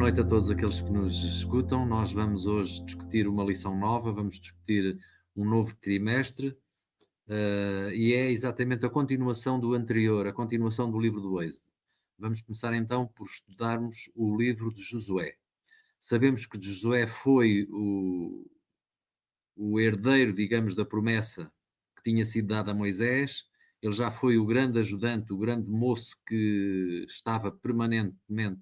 noite a todos aqueles que nos escutam. Nós vamos hoje discutir uma lição nova, vamos discutir um novo trimestre e é exatamente a continuação do anterior, a continuação do livro do Êxodo. Vamos começar então por estudarmos o livro de Josué. Sabemos que Josué foi o herdeiro, digamos, da promessa que tinha sido dada a Moisés. Ele já foi o grande ajudante, o grande moço que estava permanentemente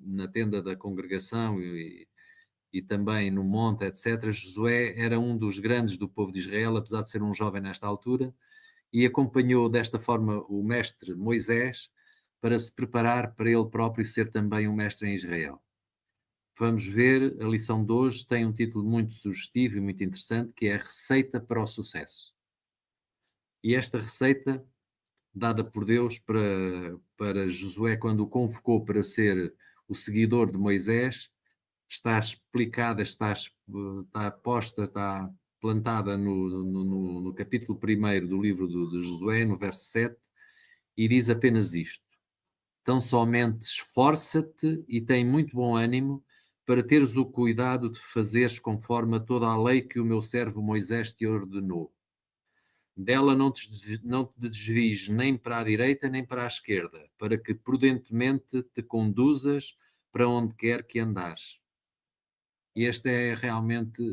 na tenda da congregação e também no monte, etc. Josué era um dos grandes do povo de Israel, apesar de ser um jovem nesta altura, e acompanhou desta forma o mestre Moisés para se preparar para ele próprio ser também um mestre em Israel. Vamos ver, a lição de hoje tem um título muito sugestivo e muito interessante, que é a Receita para o Sucesso. E esta receita, dada por Deus para Josué, quando o convocou para ser o seguidor de Moisés, está explicada, está posta, está plantada no capítulo 1 do livro de Josué, no verso 7, e diz apenas isto: tão somente esforça-te e tem muito bom ânimo para teres o cuidado de fazeres conforme a toda a lei que o meu servo Moisés te ordenou. Dela não te desvies nem para a direita nem para a esquerda, para que prudentemente te conduzas para onde quer que andares. E esta é realmente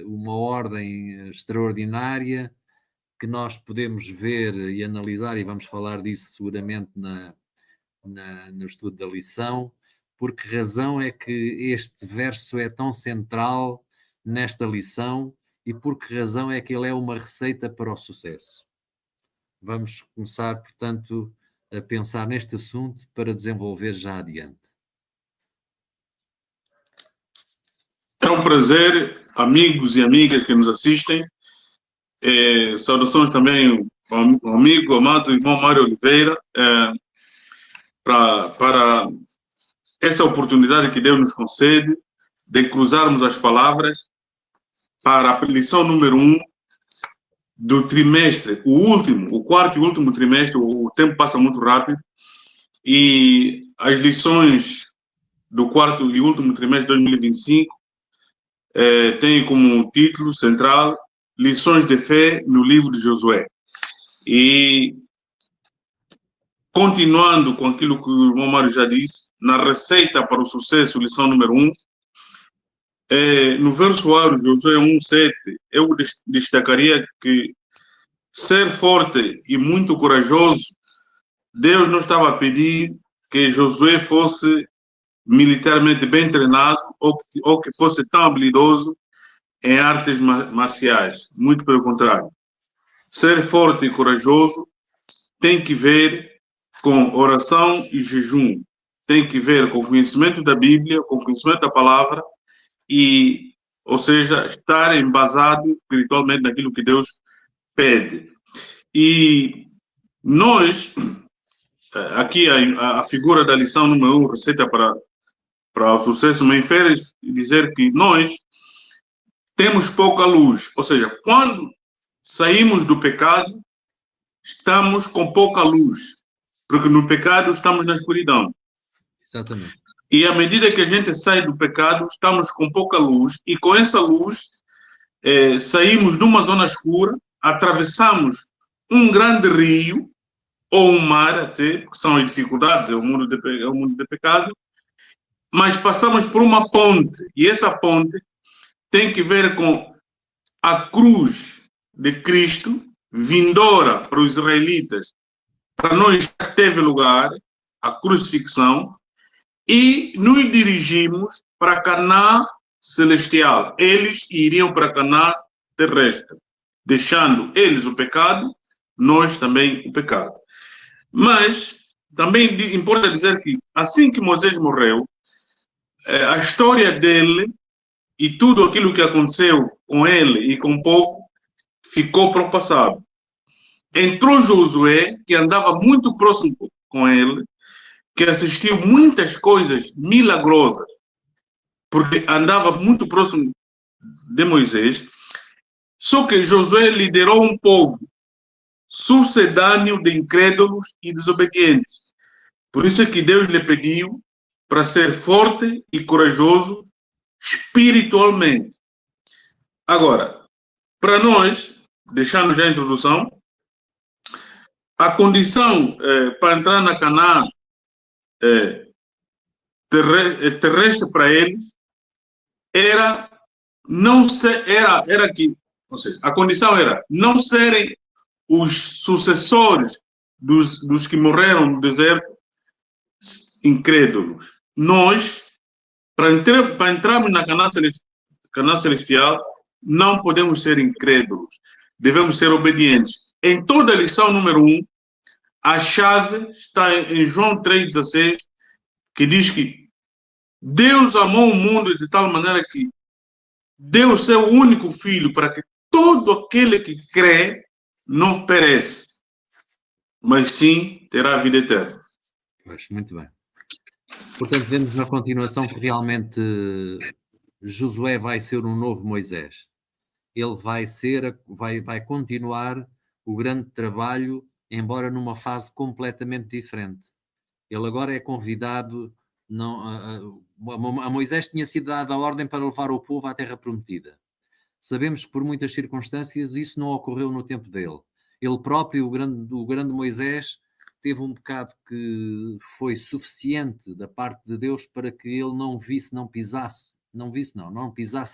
uma ordem extraordinária que nós podemos ver e analisar, e vamos falar disso seguramente no estudo da lição. Por que razão é que este verso é tão central nesta lição e por que razão é que ele é uma receita para o sucesso? Vamos começar, portanto, a pensar neste assunto para desenvolver já adiante. É um prazer, amigos e amigas que nos assistem. Saudações também ao amigo, amado irmão Mário Oliveira, para essa oportunidade que Deus nos concede de cruzarmos as palavras para a lição número 1 do trimestre, o quarto e último trimestre. O tempo passa muito rápido e as lições do quarto e último trimestre de 2025 têm como título central Lições de Fé no livro de Josué. E continuando com aquilo que o irmão Mário já disse, na receita para o sucesso, lição número 1, no verso A de Josué 1:7, eu destacaria que ser forte e muito corajoso, Deus não estava a pedir que Josué fosse militarmente bem treinado ou que fosse tão habilidoso em artes marciais. Muito pelo contrário. Ser forte e corajoso tem que ver com oração e jejum. Tem que ver com o conhecimento da Bíblia, com o conhecimento da palavra, ou seja, estar embasado espiritualmente naquilo que Deus pede. E nós, aqui a figura da lição número 1, receita para o sucesso, me fez dizer que nós temos pouca luz. Ou seja, quando saímos do pecado, estamos com pouca luz. Porque no pecado estamos na escuridão. Exatamente. E à medida que a gente sai do pecado, estamos com pouca luz. E com essa luz, saímos de uma zona escura, atravessamos um grande rio, ou um mar até, que são as dificuldades, é o mundo de pecado, mas passamos por uma ponte. E essa ponte tem que ver com a cruz de Cristo, vindoura para os israelitas. Para nós já teve lugar a crucifixão e nos dirigimos para Canaã celestial. Eles iriam para Canaã terrestre, deixando eles o pecado, nós também o pecado. Mas também importa dizer que assim que Moisés morreu, a história dele e tudo aquilo que aconteceu com ele e com o povo ficou para o passado. Entrou Josué, que andava muito próximo com ele, que assistiu muitas coisas milagrosas, porque andava muito próximo de Moisés. Só que Josué liderou um povo sucedâneo de incrédulos e desobedientes. Por isso é que Deus lhe pediu para ser forte e corajoso espiritualmente. Agora, para nós, deixando já a introdução, a condição para entrar na Canaã terrestre para eles era não ser, era que, ou seja, a condição era não serem os sucessores dos que morreram no deserto incrédulos. Nós, para entrarmos na Canaã celestial, não podemos ser incrédulos. Devemos ser obedientes. Em toda a lição número 1, a chave está em João 3,16, que diz que Deus amou o mundo de tal maneira que deu o seu único filho para que todo aquele que crê não perece, mas sim terá a vida eterna. Pois, muito bem. Portanto, vemos na continuação que realmente Josué vai ser um novo Moisés. Ele vai continuar o grande trabalho, embora numa fase completamente diferente. Ele agora é convidado, a Moisés tinha sido dada a ordem para levar o povo à terra prometida. Sabemos que por muitas circunstâncias isso não ocorreu no tempo dele. Ele próprio, o grande Moisés, teve um pecado que foi suficiente da parte de Deus para que ele não pisasse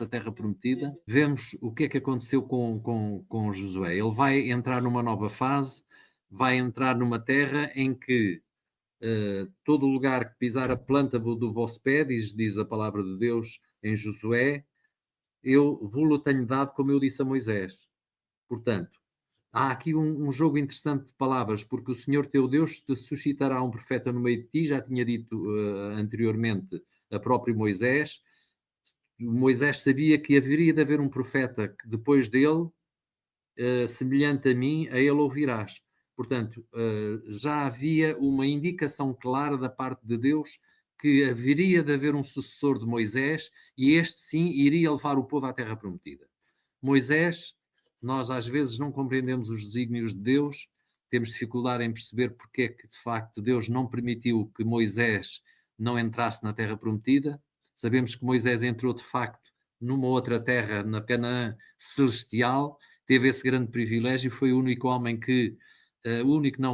a terra prometida. Vemos o que é que aconteceu com Josué. Ele vai entrar numa nova fase, vai entrar numa terra em que todo lugar que pisar a planta do vosso pé, diz a palavra de Deus em Josué, eu vou-lo tenho dado, como eu disse a Moisés. Portanto, há aqui um jogo interessante de palavras, porque o Senhor teu Deus te suscitará um profeta no meio de ti, já tinha dito anteriormente a próprio Moisés. Moisés sabia que haveria de haver um profeta que depois dele, semelhante a mim, a ele ouvirás. Portanto, já havia uma indicação clara da parte de Deus que haveria de haver um sucessor de Moisés e este sim iria levar o povo à terra prometida. Moisés, nós às vezes não compreendemos os desígnios de Deus, temos dificuldade em perceber porque é que de facto Deus não permitiu que Moisés não entrasse na terra prometida. Sabemos que Moisés entrou de facto numa outra terra, na Canaã celestial, teve esse grande privilégio, foi o único homem que,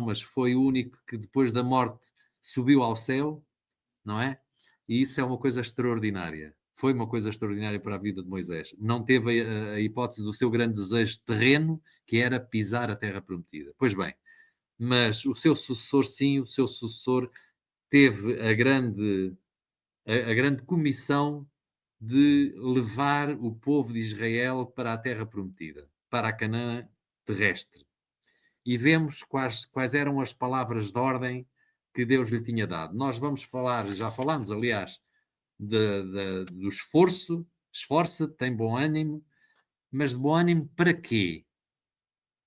mas foi o único que depois da morte subiu ao céu, não é? E isso é uma coisa extraordinária. Foi uma coisa extraordinária para a vida de Moisés. Não teve a hipótese do seu grande desejo terreno, que era pisar a terra prometida. Pois bem, mas o seu sucessor, sim, o seu sucessor teve a grande comissão de levar o povo de Israel para a terra prometida, para a Canaã terrestre. E vemos quais eram as palavras de ordem que Deus lhe tinha dado. Nós vamos falar, já falámos, aliás, do esforço. Esforça-te, tem bom ânimo, mas de bom ânimo para quê?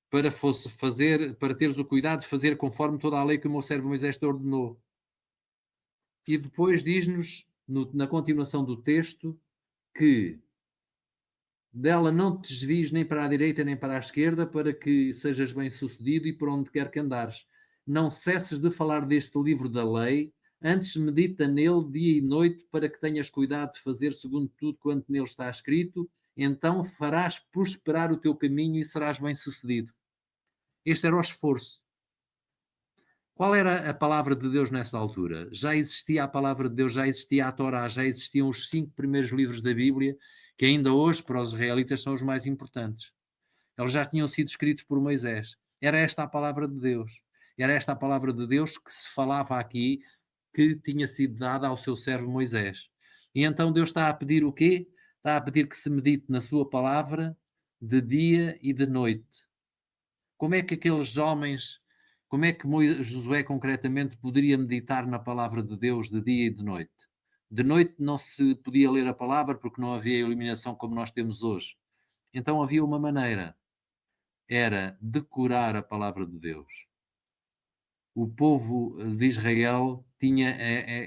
Para teres o cuidado de fazer conforme toda a lei que o meu servo Moisés te ordenou. E depois diz-nos, na continuação do texto, que dela não te desvies nem para a direita nem para a esquerda, para que sejas bem sucedido e por onde quer que andares. Não cesses de falar deste livro da lei, antes medita nele dia e noite, para que tenhas cuidado de fazer segundo tudo quanto nele está escrito, então farás prosperar o teu caminho e serás bem sucedido. Este era o esforço. Qual era a palavra de Deus nessa altura? Já existia a palavra de Deus, já existia a Torá, já existiam os 5 primeiros livros da Bíblia, que ainda hoje para os israelitas são os mais importantes. Eles já tinham sido escritos por Moisés. Era esta a palavra de Deus. Era esta a palavra de Deus que se falava aqui, que tinha sido dada ao seu servo Moisés. E então Deus está a pedir o quê? Está a pedir que se medite na sua palavra de dia e de noite. Como é que aqueles homens, como é que Josué concretamente poderia meditar na palavra de Deus de dia e de noite? De noite não se podia ler a palavra porque não havia iluminação como nós temos hoje. Então havia uma maneira, era decorar a palavra de Deus. O povo de Israel tinha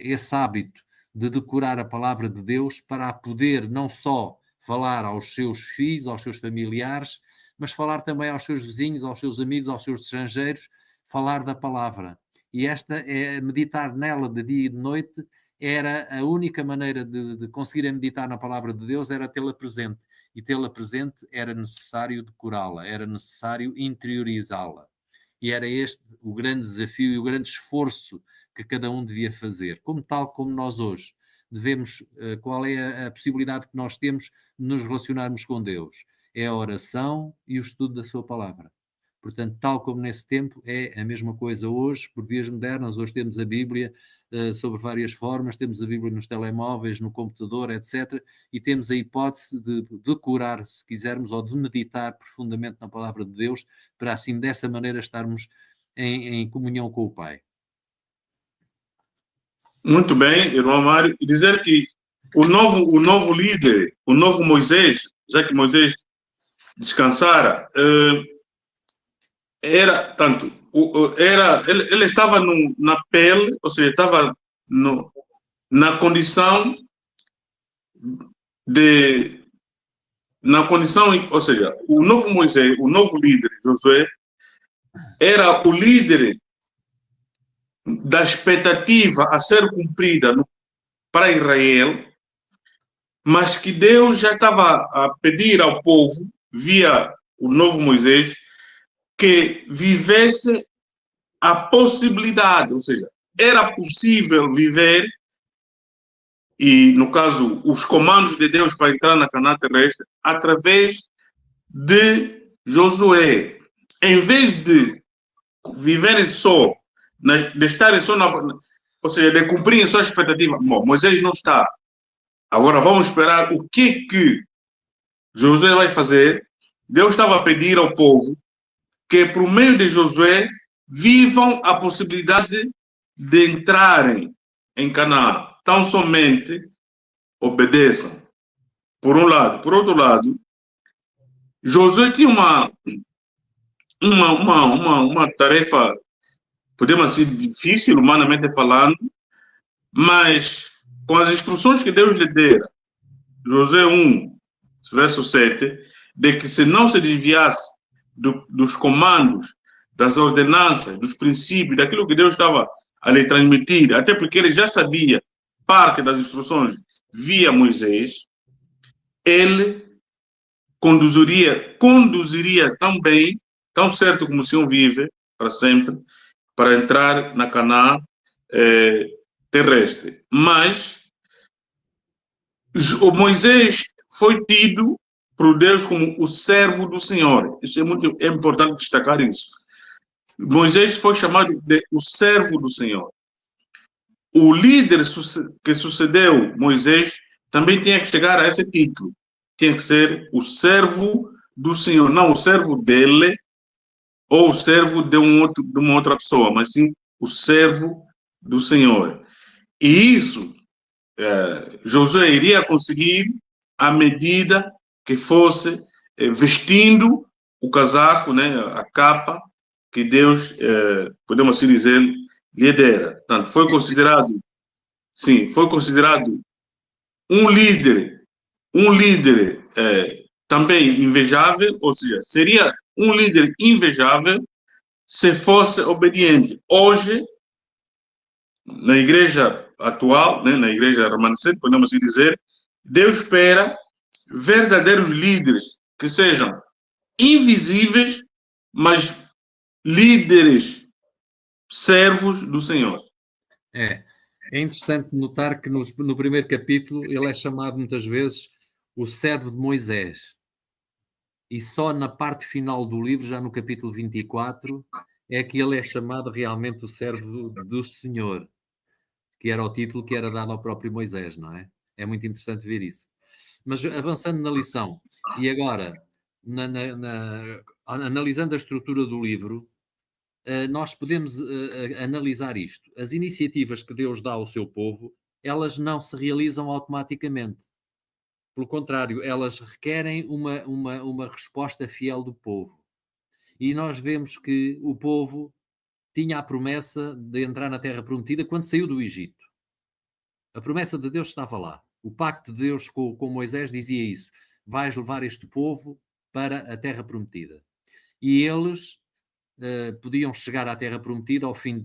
esse hábito de decorar a palavra de Deus para poder não só falar aos seus filhos, aos seus familiares, mas falar também aos seus vizinhos, aos seus amigos, aos seus estrangeiros, falar da palavra. E esta meditar nela de dia e de noite era a única maneira de conseguirem meditar na palavra de Deus, era tê-la presente. E tê-la presente era necessário decorá-la, era necessário interiorizá-la. E era este o grande desafio e o grande esforço que cada um devia fazer. Tal como nós hoje devemos, qual é a possibilidade que nós temos de nos relacionarmos com Deus? É a oração e o estudo da sua palavra. Portanto, tal como nesse tempo, é a mesma coisa hoje, por vias modernas. Hoje temos a Bíblia sobre várias formas, temos a Bíblia nos telemóveis, no computador, etc. E temos a hipótese de decorar, se quisermos, ou de meditar profundamente na palavra de Deus, para assim, dessa maneira, estarmos em comunhão com o Pai. Muito bem, irmão Mário. E dizer que o novo líder, o novo Moisés, já que Moisés descansara, era tanto, ele estava na pele, ou seja, estava na condição ou seja, o novo Moisés, o novo líder, Josué, era o líder da expectativa a ser cumprida para Israel, mas que Deus já estava a pedir ao povo, via o novo Moisés, que vivesse a possibilidade, ou seja, era possível viver, e no caso, os comandos de Deus para entrar na Canaã terrestre, através de Josué. Em vez de viverem só, de estarem só ou seja, de cumprirem sua expectativa. Bom, Moisés não está. Agora vamos esperar o que Josué vai fazer. Deus estava a pedir ao povo que, por meio de Josué, vivam a possibilidade de entrarem em Canaã. Tão somente obedeçam. Por um lado. Por outro lado, Josué tinha uma tarefa, podemos dizer, difícil, humanamente falando, mas com as instruções que Deus lhe dera, Josué 1, verso 7, de que se não se desviasse dos comandos, das ordenanças, dos princípios, daquilo que Deus estava a lhe transmitir, até porque ele já sabia parte das instruções via Moisés, ele conduziria tão bem, tão certo como o Senhor vive, para sempre, para entrar na Canaã terrestre. Mas o Moisés foi tido por Deus como o servo do Senhor. Isso é importante destacar isso. Moisés foi chamado de o servo do Senhor. O líder que sucedeu Moisés também tinha que chegar a esse título. Tinha que ser o servo do Senhor, não o servo dele ou o servo de uma outra pessoa, mas sim o servo do Senhor. E isso Josué iria conseguir à medida que fosse vestindo o casaco, né, a capa que Deus, podemos assim dizer, lhe dera. Portanto, foi considerado um líder também invejável, ou seja, seria um líder invejável se fosse obediente. Hoje, na igreja atual, né, na igreja remanescente, podemos assim dizer, Deus espera verdadeiros líderes que sejam invisíveis, mas líderes, servos do Senhor. É interessante notar que no primeiro capítulo ele é chamado muitas vezes o servo de Moisés. E só na parte final do livro, já no capítulo 24, é que ele é chamado realmente o servo do Senhor, que era o título que era dado ao próprio Moisés, não é? É muito interessante ver isso. Mas avançando na lição, e agora, analisando a estrutura do livro, nós podemos analisar isto. As iniciativas que Deus dá ao seu povo, elas não se realizam automaticamente. Pelo contrário, elas requerem uma resposta fiel do povo. E nós vemos que o povo tinha a promessa de entrar na Terra Prometida quando saiu do Egito. A promessa de Deus estava lá. O pacto de Deus com Moisés dizia isso. Vais levar este povo para a Terra Prometida. E eles podiam chegar à Terra Prometida ao fim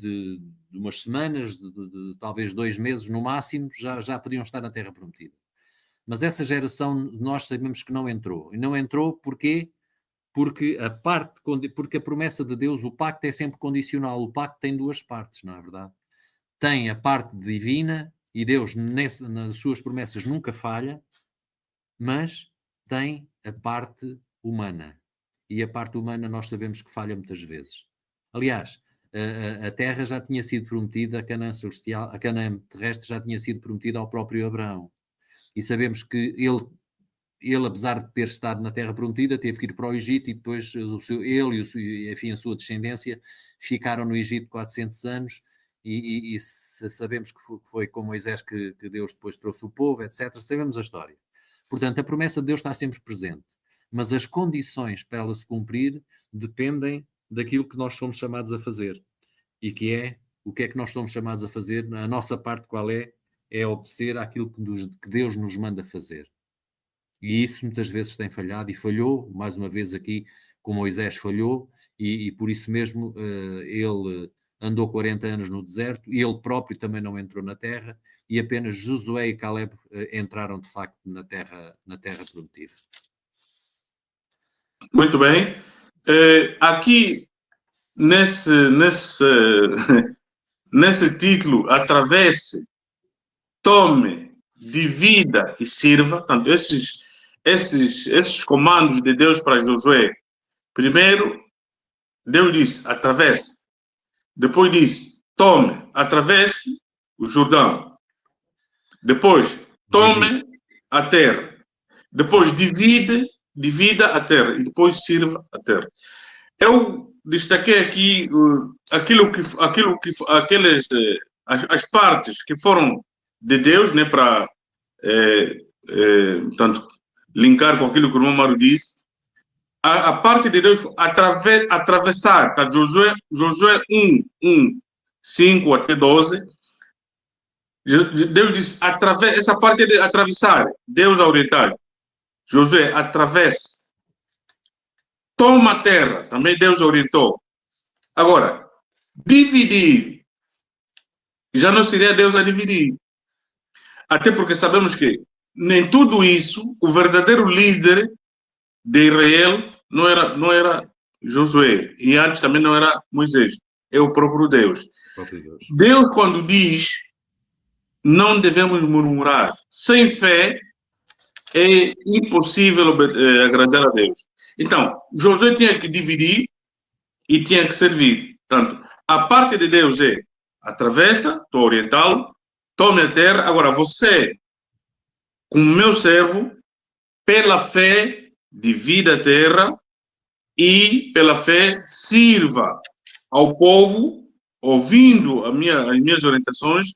umas semanas, de talvez 2 meses no máximo, já podiam estar na Terra Prometida. Mas essa geração nós sabemos que não entrou. E não entrou porquê? Porque a promessa de Deus, o pacto é sempre condicional. O pacto tem 2 partes, não é verdade? Tem a parte divina, e Deus nas suas promessas nunca falha, mas tem a parte humana. E a parte humana nós sabemos que falha muitas vezes. Aliás, a terra já tinha sido prometida, a Canaã celestial, a Canaã terrestre já tinha sido prometida ao próprio Abraão. E sabemos que ele, apesar de ter estado na terra prometida, teve que ir para o Egito, e depois ele e enfim, a sua descendência ficaram no Egito 400 anos, e sabemos que foi com Moisés que Deus depois trouxe o povo, etc. Sabemos a história. Portanto, a promessa de Deus está sempre presente, mas as condições para ela se cumprir dependem daquilo que nós somos chamados a fazer. E o que é que nós somos chamados a fazer? A nossa parte qual é? É obedecer àquilo que Deus nos manda fazer. E isso muitas vezes tem falhado, e falhou, mais uma vez aqui, com Moisés falhou, e por isso mesmo ele andou 40 anos no deserto, e ele próprio também não entrou na terra, e apenas Josué e Caleb entraram de facto na terra prometida. Muito bem. Aqui, nesse título, atravesse, tome, divida e sirva. Portanto, esses comandos de Deus para Josué. Primeiro, Deus disse, atravesse. Depois disse, tome, atravesse o Jordão. Depois, tome a terra. Depois, divida a terra. E depois, sirva a terra. Eu destaquei aqui as partes que foram de Deus, né, para portanto, linkar com aquilo que o irmão Mário disse. A parte de Deus atravessar, tá? Josué 1, 5 até 12. Deus diz, essa parte de atravessar, Deus a orientar. Josué, atravessa. Toma a terra, também Deus orientou. Agora, dividir, já não seria Deus a dividir. Até porque sabemos que nem tudo isso, o verdadeiro líder de Israel não era Josué, e antes também não era Moisés, é o próprio Deus. Deus, quando diz, não devemos murmurar. Sem fé, é impossível agradar a Deus. Então, Josué tinha que dividir e tinha que servir. Portanto, a parte de Deus é atravessa, estou orientá-lo, tome a terra. Agora, você, como meu servo, pela fé, divida a terra e, pela fé, sirva ao povo, ouvindo as minhas orientações,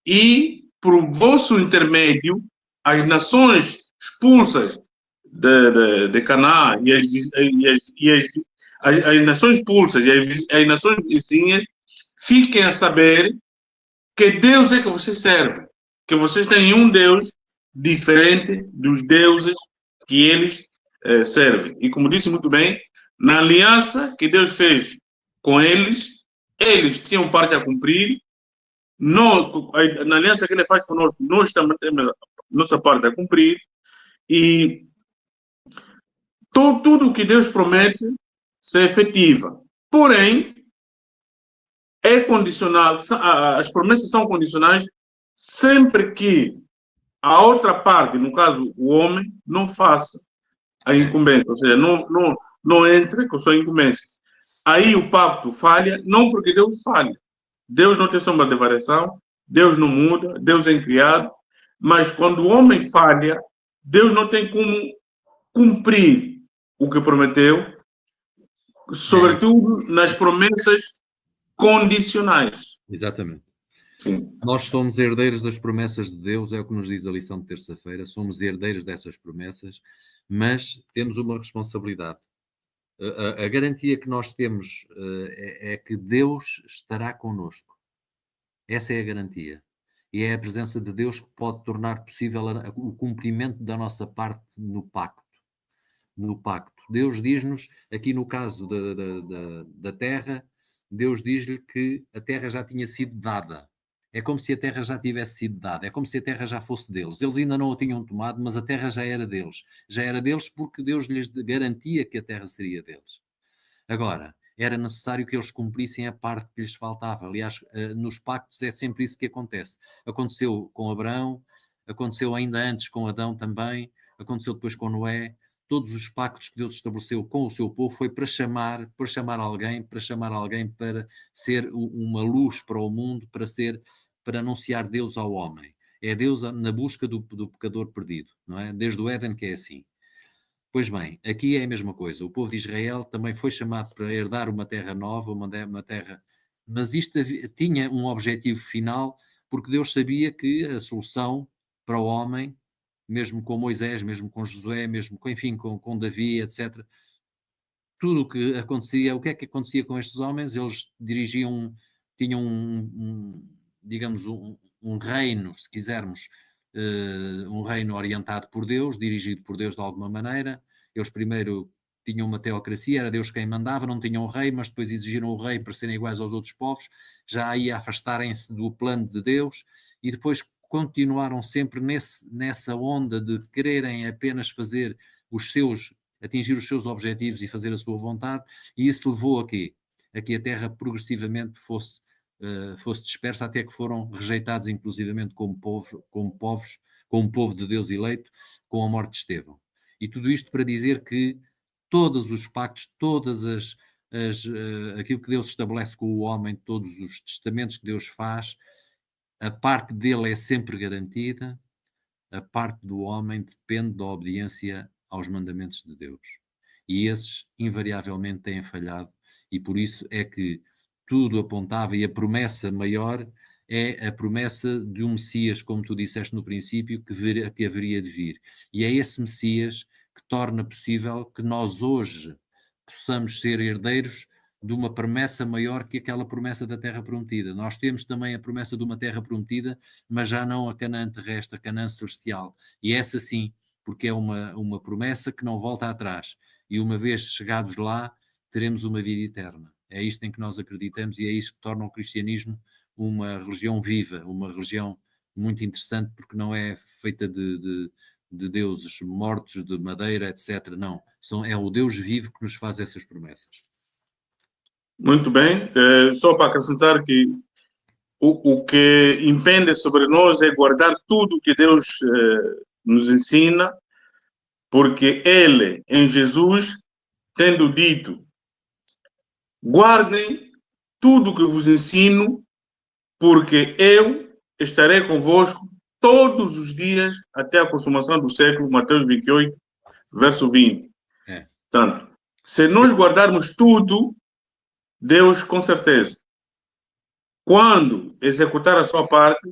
e, por vosso intermédio, as nações expulsas de Canaã e as nações expulsas e as nações vizinhas fiquem a saber que Deus é que vocês servem, que vocês têm um Deus diferente dos deuses que eles servem. E como disse muito bem, na aliança que Deus fez com eles tinham parte a cumprir. Na aliança que ele faz conosco, nós também temos nossa parte a cumprir. E tudo o que Deus promete se efetiva. Porém, é condicional, as promessas são condicionais sempre que a outra parte, no caso o homem, não faça a incumbência, ou seja, não entre com sua incumbência. Aí o pacto falha, não porque Deus falha. Deus não tem sombra de variação, Deus não muda, Deus é incriado, mas quando o homem falha, Deus não tem como cumprir o que prometeu, sobretudo nas promessas condicionais. Exatamente. Sim. Nós somos herdeiros das promessas de Deus, é o que nos diz a lição de terça-feira, somos herdeiros dessas promessas, mas temos uma responsabilidade. A garantia que nós temos é que Deus estará connosco. Essa é a garantia. E é a presença de Deus que pode tornar possível o cumprimento da nossa parte no pacto. No pacto. Deus diz-nos, aqui no caso da terra, Deus diz-lhe que a terra já tinha sido dada. É como se a terra já tivesse sido dada, é como se a terra já fosse deles. Eles ainda não a tinham tomado, mas a terra já era deles. Já era deles porque Deus lhes garantia que a terra seria deles. Agora, era necessário que eles cumprissem a parte que lhes faltava. Aliás, nos pactos é sempre isso que acontece. Aconteceu com Abraão, aconteceu ainda antes com Adão também, aconteceu depois com Noé. Todos os pactos que Deus estabeleceu com o seu povo foi para chamar alguém para ser uma luz para o mundo, para anunciar Deus ao homem. É Deus na busca do pecador perdido, não é? Desde o Éden que é assim. Pois bem, aqui é a mesma coisa. O povo de Israel também foi chamado para herdar uma terra nova, uma terra, mas isto tinha um objetivo final, porque Deus sabia que a solução para o homem, mesmo com Moisés, mesmo com Josué, mesmo com, enfim, com Davi, etc., tudo o que acontecia, o que é que acontecia com estes homens? Eles tinham digamos, um reino, se quisermos, um reino orientado por Deus, dirigido por Deus de alguma maneira. Eles primeiro tinham uma teocracia, era Deus quem mandava, não tinham rei, mas depois exigiram o rei para serem iguais aos outros povos, já aí afastarem-se do plano de Deus, e depois continuaram sempre nessa onda de quererem apenas fazer atingir os seus objetivos e fazer a sua vontade, e isso levou a quê? A que a terra progressivamente fosse dispersa, até que foram rejeitados inclusivamente como povo de Deus eleito, com a morte de Estevão. E tudo isto para dizer que todos os pactos, aquilo que Deus estabelece com o homem, todos os testamentos que Deus faz, a parte dele é sempre garantida, a parte do homem depende da obediência aos mandamentos de Deus. E esses, invariavelmente, têm falhado, e por isso é que tudo apontava, e a promessa maior é a promessa de um Messias, como tu disseste no princípio, que haveria de vir. E é esse Messias que torna possível que nós hoje possamos ser herdeiros de uma promessa maior que aquela promessa da terra prometida. Nós temos também a promessa de uma terra prometida, mas já não a Canaã terrestre, a Canaã celestial. E essa sim, porque é uma promessa que não volta atrás. E uma vez chegados lá, teremos uma vida eterna. É isto em que nós acreditamos e é isso que torna o cristianismo uma religião viva, uma religião muito interessante, porque não é feita de deuses mortos, de madeira, etc. Não, é o Deus vivo que nos faz essas promessas. Muito bem. Só para acrescentar que o que impende sobre nós é guardar tudo que Deus nos ensina, porque Ele, em Jesus, tendo dito: guardem tudo que vos ensino, porque eu estarei convosco todos os dias até a consumação do século. Mateus 28, verso 20. Portanto, se nós guardarmos tudo, Deus, com certeza, quando executar a sua parte,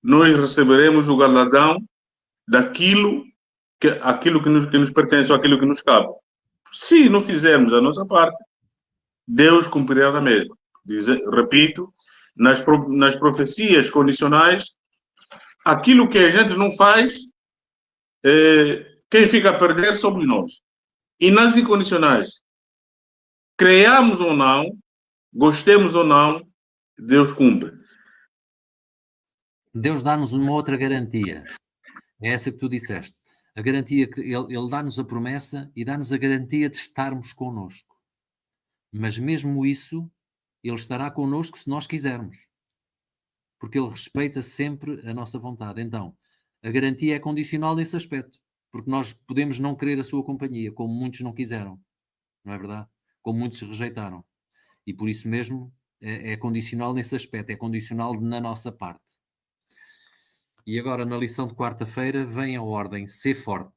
nós receberemos o galardão daquilo que nos pertence, ou aquilo que nos cabe. Se não fizermos a nossa parte, Deus cumprirá a mesma. Repito, nas profecias condicionais, aquilo que a gente não faz, quem fica a perder somos nós. E nas incondicionais, creiamos ou não, gostemos ou não, Deus cumpre. Deus dá-nos uma outra garantia. É essa que tu disseste. A garantia que Ele dá-nos a promessa e dá-nos a garantia de estarmos connosco. Mas mesmo isso, Ele estará connosco se nós quisermos. Porque Ele respeita sempre a nossa vontade. Então, a garantia é condicional nesse aspecto. Porque nós podemos não querer a sua companhia, como muitos não quiseram. Não é verdade? Como muitos rejeitaram. E por isso mesmo é condicional nesse aspecto. É condicional na nossa parte. E agora, na lição de quarta-feira, vem a ordem, ser forte.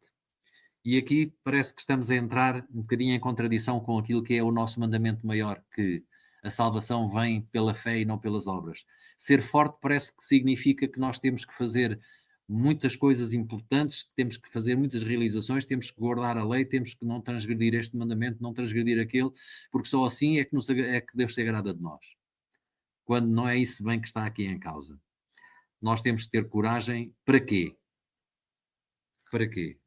E aqui parece que estamos a entrar um bocadinho em contradição com aquilo que é o nosso mandamento maior, que a salvação vem pela fé e não pelas obras. Ser forte parece que significa que nós temos que fazer muitas coisas importantes, temos que fazer muitas realizações, temos que guardar a lei, temos que não transgredir este mandamento, não transgredir aquele, porque só assim é que Deus se agrada de nós. Quando não é isso bem que está aqui em causa. Nós temos que ter coragem. Para quê? Para quê?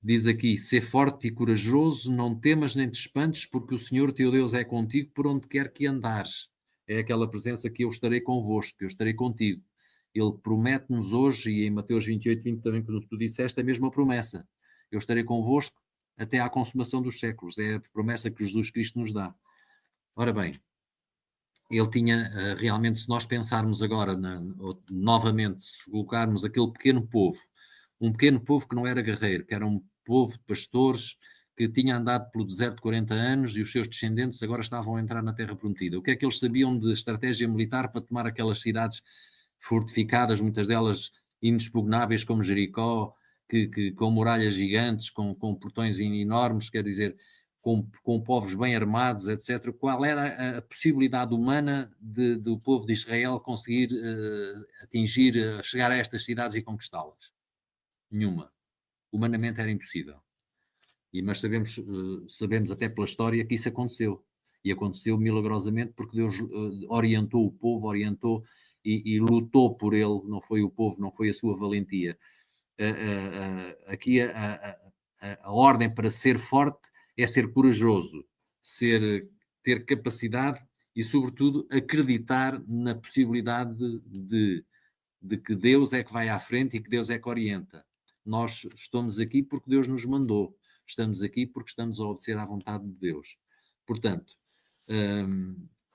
Diz aqui, ser forte e corajoso, não temas nem te espantes, porque o Senhor teu Deus é contigo por onde quer que andares. É aquela presença que eu estarei convosco, que eu estarei contigo. Ele promete-nos hoje, e em Mateus 28, 20 também, quando tu disseste, a mesma promessa. Eu estarei convosco até à consumação dos séculos. É a promessa que Jesus Cristo nos dá. Ora bem, ele tinha realmente, se nós pensarmos agora, novamente, se colocarmos aquele pequeno povo, um pequeno povo que não era guerreiro, que era um povo de pastores que tinha andado pelo deserto 40 anos e os seus descendentes agora estavam a entrar na Terra Prometida. O que é que eles sabiam de estratégia militar para tomar aquelas cidades fortificadas, muitas delas inexpugnáveis como Jericó, com muralhas gigantes, com portões enormes, quer dizer, com povos bem armados, etc. Qual era a possibilidade humana do povo de Israel conseguir atingir, chegar a estas cidades e conquistá-las? Nenhuma. Humanamente era impossível. Mas sabemos até pela história que isso aconteceu. E aconteceu milagrosamente porque Deus orientou o povo, orientou e lutou por ele. Não foi o povo, não foi a sua valentia. Aqui a ordem para ser forte é ser corajoso, ter capacidade e, sobretudo, acreditar na possibilidade de que Deus é que vai à frente e que Deus é que orienta. Nós estamos aqui porque Deus nos mandou. Estamos aqui porque estamos a obedecer à vontade de Deus. Portanto,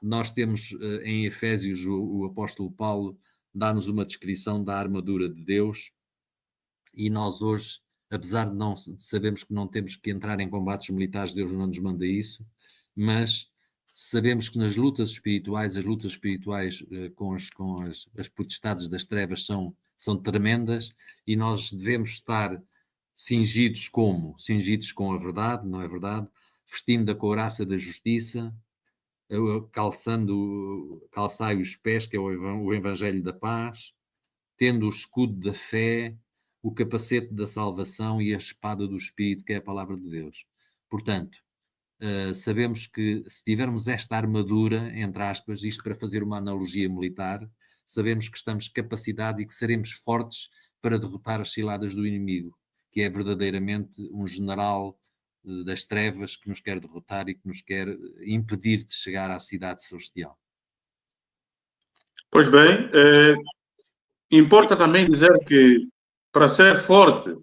nós temos em Efésios, o apóstolo Paulo dá-nos uma descrição da armadura de Deus e nós hoje, apesar de sabermos que não temos que entrar em combates militares, Deus não nos manda isso, mas sabemos que nas lutas espirituais, as lutas espirituais com as potestades das trevas são tremendas e nós devemos estar cingidos como? Cingidos com a verdade, não é verdade? Vestindo a couraça da justiça, calçai os pés, que é o Evangelho da Paz, tendo o escudo da fé, o capacete da salvação e a espada do Espírito, que é a palavra de Deus. Portanto, sabemos que se tivermos esta armadura, entre aspas, isto para fazer uma analogia militar, sabemos que estamos capacitados e que seremos fortes para derrotar as ciladas do inimigo, que é verdadeiramente um general das trevas que nos quer derrotar e que nos quer impedir de chegar à cidade celestial. Pois bem, importa também dizer que para ser forte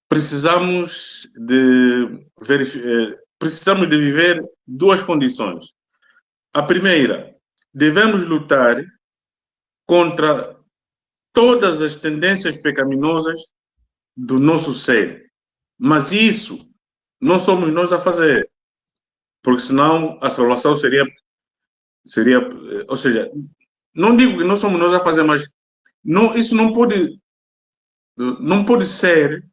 precisamos de viver duas condições. A primeira, devemos lutar contra todas as tendências pecaminosas do nosso ser. Mas isso não somos nós a fazer, porque senão a salvação seria, ou seja, não digo que não somos nós a fazer, mas isso não pode ser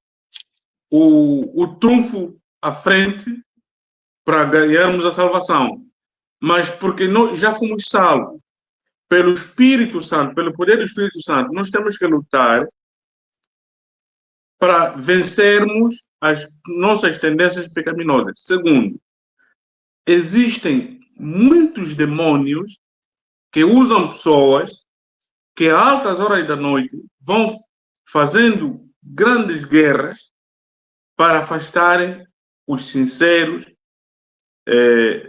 o trunfo à frente para ganharmos a salvação, mas porque nós já fomos salvos pelo Espírito Santo, pelo poder do Espírito Santo, nós temos que lutar para vencermos as nossas tendências pecaminosas. Segundo, existem muitos demônios que usam pessoas que a altas horas da noite vão fazendo grandes guerras para afastarem os sinceros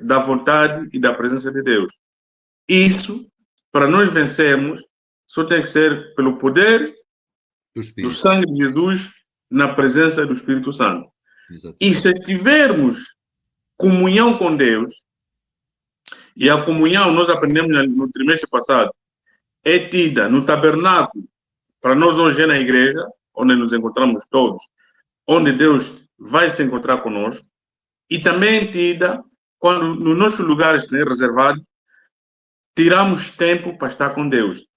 da vontade e da presença de Deus. Isso, para nós vencermos, só tem que ser pelo poder do sangue de Jesus na presença do Espírito Santo. Exatamente. E se tivermos comunhão com Deus, e a comunhão, nós aprendemos no trimestre passado, é tida no tabernáculo, para nós hoje é na igreja, onde nos encontramos todos, onde Deus vai se encontrar conosco, e também é tida quando nos nossos lugares reservados, tiramos tempo para estar com Deus.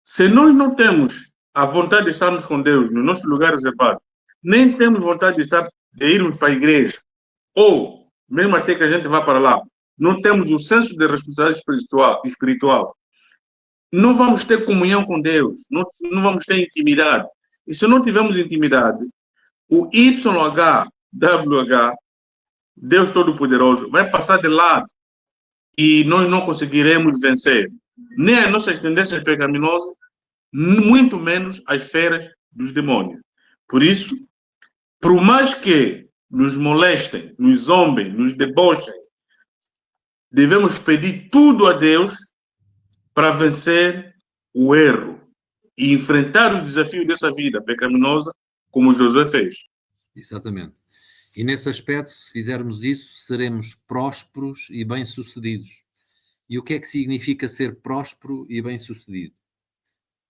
Se nós não temos a vontade de estarmos com Deus no nosso lugar reservado, nem temos vontade de irmos para a igreja, ou mesmo até que a gente vá para lá, não temos o senso de responsabilidade espiritual, não vamos ter comunhão com Deus, não vamos ter intimidade. E se não tivermos intimidade, o YHWH, Deus Todo-Poderoso, vai passar de lado e nós não conseguiremos vencer nem as nossas tendências pecaminosas, muito menos as feras dos demônios. Por isso, por mais que nos molestem, nos zombem, nos debochem, devemos pedir tudo a Deus para vencer o erro e enfrentar o desafio dessa vida pecaminosa, como Josué fez. Exatamente. E nesse aspecto, se fizermos isso, seremos prósperos e bem-sucedidos. E o que é que significa ser próspero e bem-sucedido?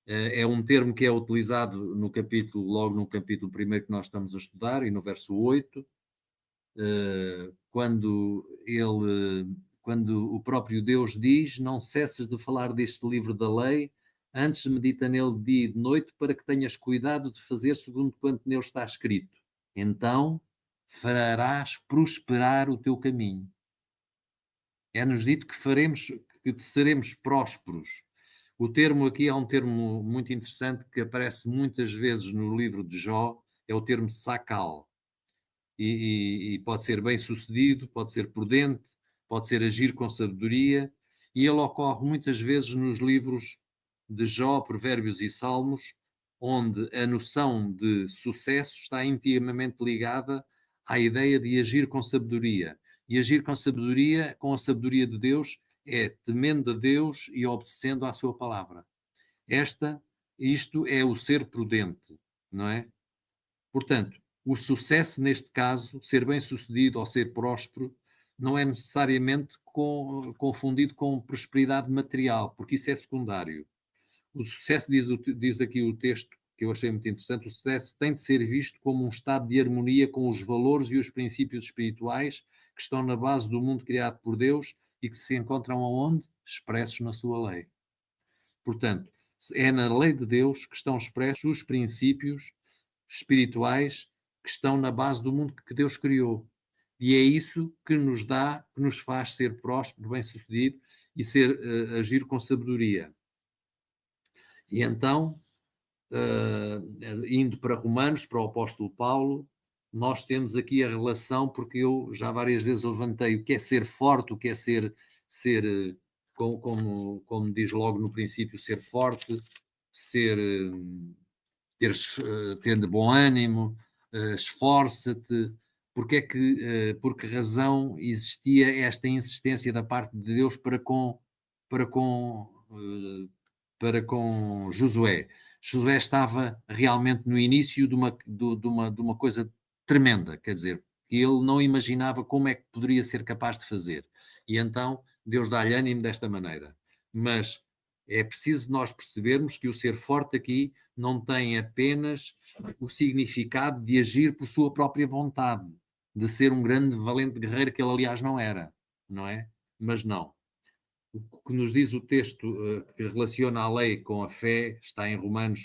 É um termo que é utilizado no capítulo, logo no capítulo 1 que nós estamos a estudar, e no verso 8, quando o próprio Deus diz: não cesses de falar deste livro da lei, antes medita nele de dia e de noite, para que tenhas cuidado de fazer segundo quanto nele está escrito. Então farás prosperar o teu caminho. É-nos dito que seremos prósperos. O termo aqui é um termo muito interessante que aparece muitas vezes no livro de Jó, é o termo sacal. E pode ser bem-sucedido, pode ser prudente, pode ser agir com sabedoria, e ele ocorre muitas vezes nos livros de Jó, Provérbios e Salmos, onde a noção de sucesso está intimamente ligada à ideia de agir com sabedoria. E agir com a sabedoria de Deus, é temendo a Deus e obedecendo à sua palavra. Isto é o ser prudente, não é? Portanto, o sucesso neste caso, ser bem-sucedido ou ser próspero, não é necessariamente confundido com prosperidade material, porque isso é secundário. O sucesso, diz aqui o texto, que eu achei muito interessante, o sucesso tem de ser visto como um estado de harmonia com os valores e os princípios espirituais que estão na base do mundo criado por Deus e que se encontram aonde? Expressos na sua lei. Portanto, é na lei de Deus que estão expressos os princípios espirituais que estão na base do mundo que Deus criou. E é isso que nos faz ser próspero, bem-sucedido e agir com sabedoria. E então, indo para Romanos, para o apóstolo Paulo, nós temos aqui a relação, porque eu já várias vezes levantei o que é ser forte, o que é ser como diz logo no princípio, ser forte, ter de bom ânimo, esforça-te. Por que razão existia esta insistência da parte de Deus para com Josué? Josué estava realmente no início de uma coisa tremenda, quer dizer, ele não imaginava como é que poderia ser capaz de fazer. E então Deus dá-lhe ânimo desta maneira. Mas é preciso nós percebermos que o ser forte aqui não tem apenas o significado de agir por sua própria vontade, de ser um grande valente guerreiro, que ele aliás não era, não é? Mas não. O que nos diz o texto que relaciona a lei com a fé está em Romanos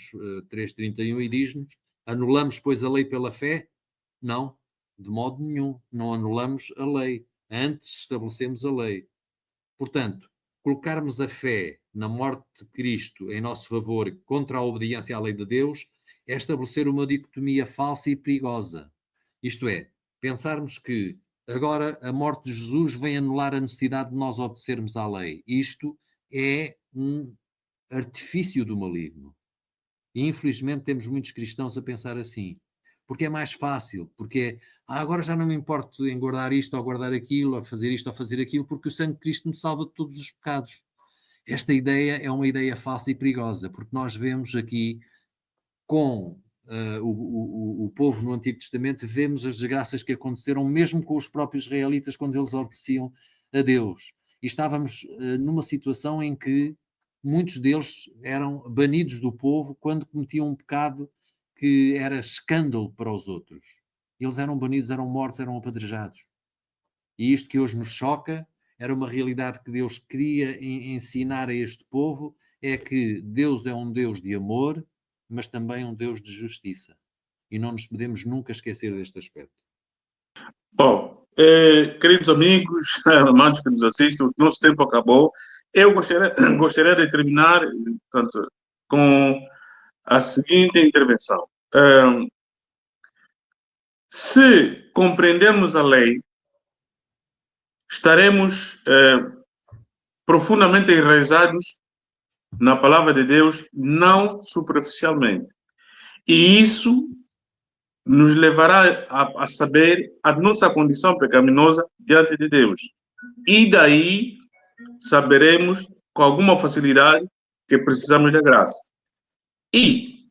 3,31 e diz-nos: anulamos, pois, a lei pela fé? Não, de modo nenhum. Não anulamos a lei. Antes estabelecemos a lei. Portanto, colocarmos a fé na morte de Cristo em nosso favor contra a obediência à lei de Deus é estabelecer uma dicotomia falsa e perigosa. Isto é, pensarmos que agora a morte de Jesus vem anular a necessidade de nós obedecermos à lei. Isto é um artifício do maligno. E infelizmente temos muitos cristãos a pensar assim. Porque é mais fácil, porque agora já não me importo em guardar isto ou guardar aquilo, ou fazer isto ou fazer aquilo, porque o sangue de Cristo me salva de todos os pecados. Esta ideia é uma ideia falsa e perigosa, porque nós vemos aqui com o povo no Antigo Testamento, vemos as desgraças que aconteceram mesmo com os próprios israelitas quando eles obedeciam a Deus. E estávamos numa situação em que muitos deles eram banidos do povo quando cometiam um pecado que era escândalo para os outros. Eles eram banidos, eram mortos, eram apedrejados. E isto que hoje nos choca era uma realidade que Deus queria ensinar a este povo, é que Deus é um Deus de amor, mas também um Deus de justiça. E não nos podemos nunca esquecer deste aspecto. Bom, queridos amigos, irmãos que nos assistem, o nosso tempo acabou. Eu gostaria de terminar, portanto, com a seguinte intervenção. Se compreendemos a lei, estaremos profundamente enraizados na palavra de Deus, não superficialmente. E isso nos levará a saber a nossa condição pecaminosa diante de Deus. E daí saberemos com alguma facilidade que precisamos da graça. E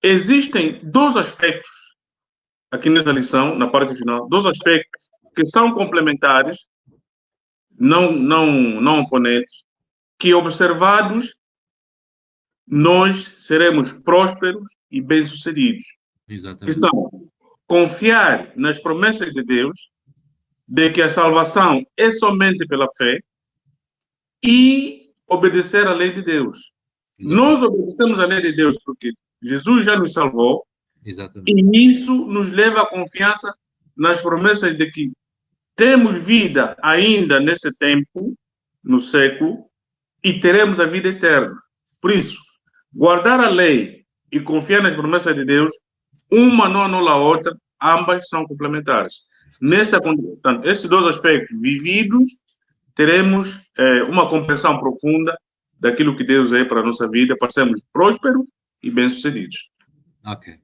existem dois aspectos aqui nessa lição, na parte final, dois aspectos que são complementares, não oponentes, que observados nós seremos prósperos e bem-sucedidos. Exatamente. Que são confiar nas promessas de Deus, de que a salvação é somente pela fé, e obedecer à lei de Deus. Exatamente. Nós obedecemos à lei de Deus porque Jesus já nos salvou. Exatamente. E isso nos leva à confiança nas promessas de que temos vida ainda nesse tempo, no século, e teremos a vida eterna. Por isso, guardar a lei e confiar nas promessas de Deus, uma não anula a outra, ambas são complementares. Portanto, esses dois aspectos vividos, teremos uma compreensão profunda daquilo que Deus é para a nossa vida, para sermos prósperos e bem-sucedidos. Ok.